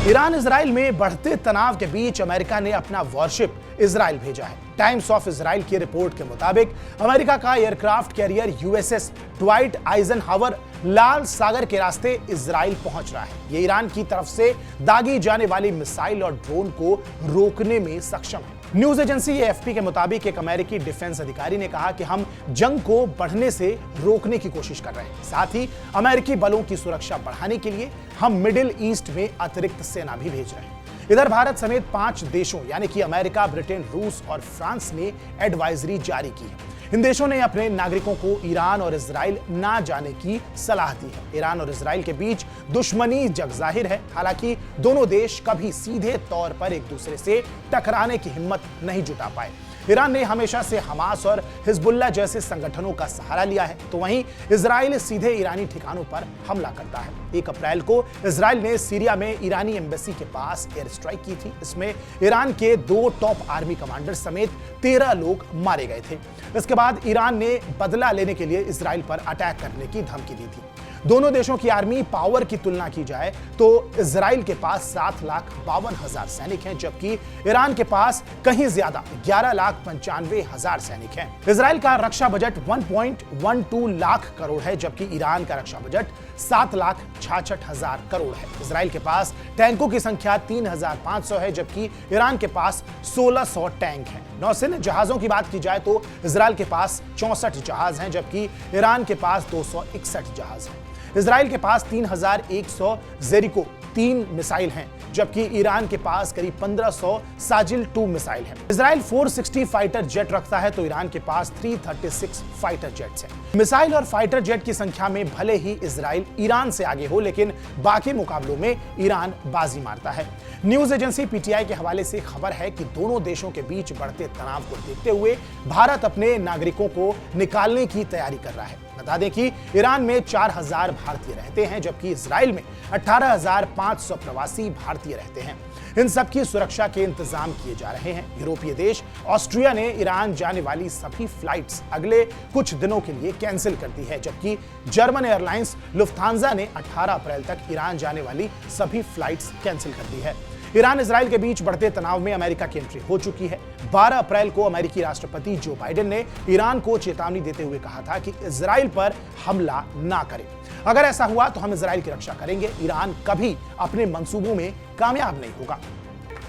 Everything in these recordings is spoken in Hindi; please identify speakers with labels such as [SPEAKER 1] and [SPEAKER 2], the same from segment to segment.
[SPEAKER 1] ईरान इजराइल में बढ़ते तनाव के बीच अमेरिका ने अपना वॉरशिप इजराइल भेजा है। टाइम्स ऑफ इजराइल की रिपोर्ट के मुताबिक अमेरिका का एयरक्राफ्ट कैरियर यूएसएस ट्वाइट आइजनहावर लाल सागर के रास्ते इजराइल पहुंच रहा है। ये ईरान की तरफ से दागी जाने वाली मिसाइल और ड्रोन को रोकने में सक्षम है। न्यूज एजेंसी एएफपी के मुताबिक एक अमेरिकी डिफेंस अधिकारी ने कहा कि हम जंग को बढ़ने से रोकने की कोशिश कर रहे हैं। साथ ही अमेरिकी बलों की सुरक्षा बढ़ाने के लिए हम मिडिल ईस्ट में अतिरिक्त सेना भी भेज रहे हैं। इधर भारत समेत 5 देशों यानी कि अमेरिका, ब्रिटेन, रूस और फ्रांस ने एडवाइजरी जारी की है। इन देशों ने अपने नागरिकों को ईरान और इजराइल ना जाने की सलाह दी है। ईरान और इजराइल के बीच दुश्मनी जग जाहिर है। हालांकि दोनों देश कभी सीधे तौर पर एक दूसरे से टकराने की हिम्मत नहीं जुटा पाए। ईरान ने हमेशा से हमास और हिजबुल्लाह जैसे संगठनों का सहारा लिया है, तो वहीं इजराइल सीधे ईरानी ठिकानों पर हमला करता है। 1 अप्रैल को इजराइल ने सीरिया में ईरानी एम्बेसी के पास एयर स्ट्राइक की थी। इसमें ईरान के 2 टॉप आर्मी कमांडर समेत 13 लोग मारे गए थे। इसके बाद ईरान ने बदला लेने के लिए इजराइल पर अटैक करने की धमकी दी थी। दोनों देशों की आर्मी पावर की तुलना की जाए तो इजराइल के पास 7,52,000 सैनिक हैं, जबकि ईरान के पास कहीं ज्यादा 11,95,000 सैनिक हैं। इजराइल का रक्षा बजट 1.12 लाख करोड़ है, जबकि ईरान का रक्षा बजट 7,66,000 करोड़ है। इजराइल के पास टैंकों की संख्या 3,500 है, जबकि ईरान के पास 1,600 टैंक हैं। नौसेना जहाजों की बात की जाए तो इजराइल के पास 64 जहाज हैं, जबकि ईरान के पास 261 जहाज हैं। इजराइल के पास 3,100 जेरिको 3 मिसाइल हैं, जबकि ईरान के पास करीब 1,500 साजिल 2 मिसाइल हैं। इजराइल 460 फाइटर जेट रखता है, तो ईरान के पास 336 फाइटर जेट्स हैं। मिसाइल और फाइटर जेट की संख्या में भले ही इजराइल ईरान से आगे हो, लेकिन बाकी मुकाबलों में ईरान बाजी मारता है। न्यूज एजेंसी पीटीआई के हवाले से खबर है कि दोनों देशों के बीच बढ़ते तनाव को देखते हुए भारत अपने नागरिकों को निकालने की तैयारी कर रहा है। बता दें कि ईरान में 4,000 भारतीय रहते हैं, जबकि इजराइल में 18,500 प्रवासी भारतीय रहते हैं। इन सब की सुरक्षा के इंतजाम किए जा रहे हैं। यूरोपीय देश ऑस्ट्रिया ने ईरान जाने वाली सभी फ्लाइट्स अगले कुछ दिनों के लिए कैंसिल कर दी है, जबकि जर्मन एयरलाइंस लुफ्थांजा ने 18 अप्रैल तक ईरान जाने वाली सभी फ्लाइट्स कैंसिल कर दी है। ईरान इजराइल के बीच बढ़ते तनाव में अमेरिका की एंट्री हो चुकी है। 12 अप्रैल को अमेरिकी राष्ट्रपति जो बाइडेन ने ईरान को चेतावनी देते हुए कहा था कि इजराइल पर हमला ना करे। अगर ऐसा हुआ तो हम इजराइल की रक्षा करेंगे। ईरान कभी अपने मंसूबों में कामयाब नहीं होगा।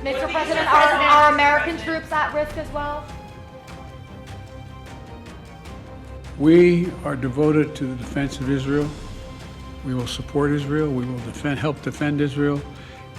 [SPEAKER 2] Mr. President, are American troops at risk as well?
[SPEAKER 3] We are devoted to the defense of Israel. We will support Israel. We will help defend Israel.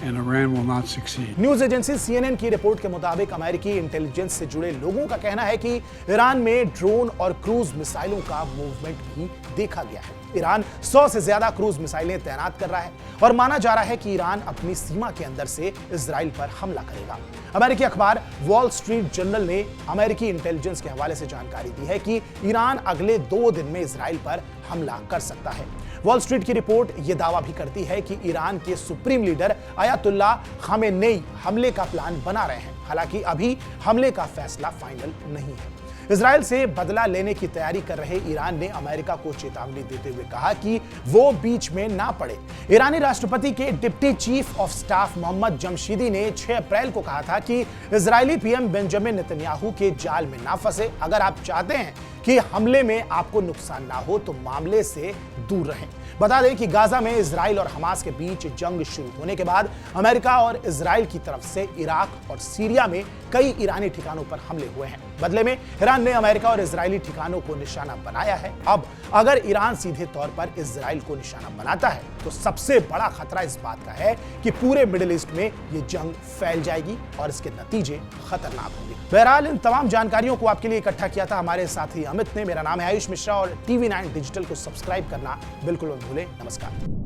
[SPEAKER 3] And Iran will not succeed.
[SPEAKER 1] News agency CNN की रिपोर्ट के मुताबिक अमेरिकी इंटेलिजेंस से जुड़े लोगों का कहना है कि ईरान में ड्रोन और क्रूज मिसाइलों का मूवमेंट भी देखा गया है। ईरान 100 से ज्यादा क्रूज मिसाइलें तैनात कर रहा है और माना जा रहा है कि ईरान अपनी सीमा के अंदर से इजराइल पर हमला करेगा। अमेरिकी अखबार वॉल स्ट्रीट जर्नल ने अमेरिकी इंटेलिजेंस के हवाले से जानकारी दी है कि ईरान अगले 2 दिन में इजराइल पर हमला कर सकता है। वॉल स्ट्रीट की रिपोर्ट यह दावा भी करती है कि ईरान के सुप्रीम लीडर अयातुल्लाह खामेनेई हमले का प्लान बना रहे हैं। हालांकि अभी हमले का फैसला फाइनल नहीं है। इजराइल से बदला लेने की तैयारी कर रहे ईरान ने अमेरिका को चेतावनी देते हुए कहा कि वो बीच में ना पड़े। ईरानी राष्ट्रपति के deputy chief of staff Mohammad Jamshidi ने 6 अप्रैल को कहा था कि इजरायली पीएम बेंजामिन नेतन्याहू के जाल में ना फंसे। अगर आप चाहते हैं कि हमले में आपको नुकसान ना हो तो मामले से दूर रहें। बता दें कि गाजा में इजराइल और हमास के बीच जंग शुरू होने के बाद अमेरिका और इजराइल की तरफ से इराक और सीरिया में कई ईरानी ठिकानों पर हमले हुए हैं। बदले में ईरान ने अमेरिका और इजरायली ठिकानों को निशाना बनाया है। अब अगर ईरान सीधे तौर पर इजराइल को निशाना बनाता है तो सबसे बड़ा खतरा इस बात का है कि पूरे मिडिल ईस्ट में ये जंग फैल जाएगी और इसके नतीजे खतरनाक होंगे। बहरहाल इन तमाम जानकारियों को आपके लिए इकट्ठा किया था हमारे साथी अमित ने। मेरा नाम है आयुष मिश्रा और TV9 डिजिटल को सब्सक्राइब करना बिल्कुल मत भूलें। नमस्कार।